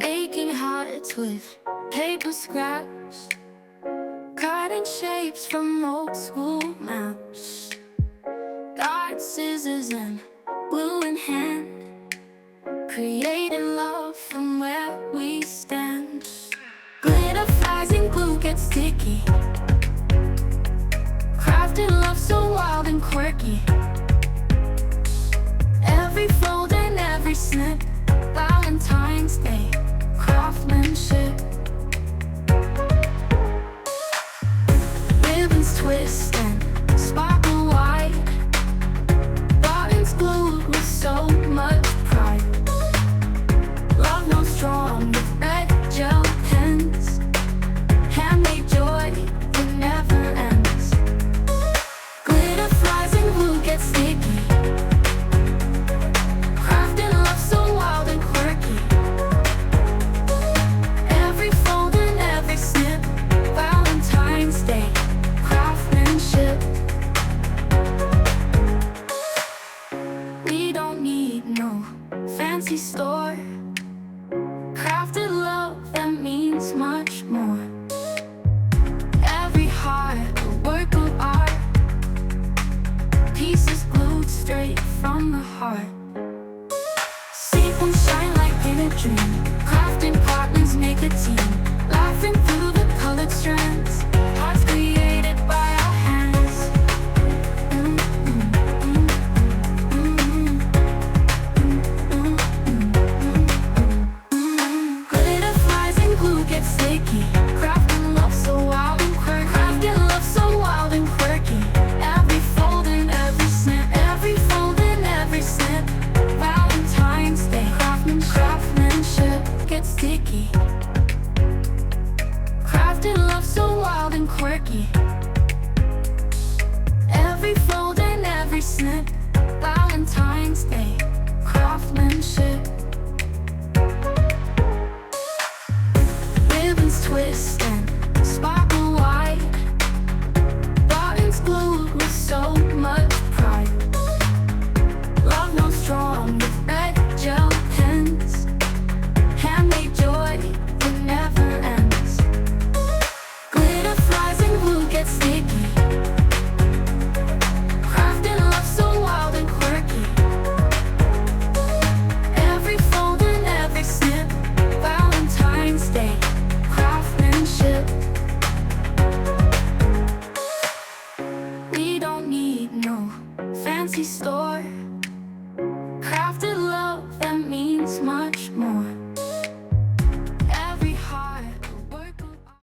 making hearts with paper scraps, cutting shapes from old school maps, dark scissors and glue in hand, creating love from where we stand. Glitter flies and glue gets sticky, crafting love so wild and quirky. Every fold and every snip, Valentine's Day craftsmanship. Ribbons twist and sparkle white, buttons glued with so much pride. Love knows strong with red gel pens, handmade joy that never ends. Glitter flies and glue gets sticky, crafting love so wild and quirky. Every fold and every snip, Valentine's Day craftsmanship. We don't need no fancy store, crafted love that means much more. Every heart a work of art, pieces glued straight from the heart. Sequins shine like in a dream, crafting partners make a team, laughing through the colored strands, hearts created by our hands. Glitter flies and glue gets sticky, crafting love so wild and quirky. Crafting love so wild and quirky. Every fold and every snip, every fold and every snip, Valentine's Day craftsmanship gets sticky, crafting love so wild and quirky.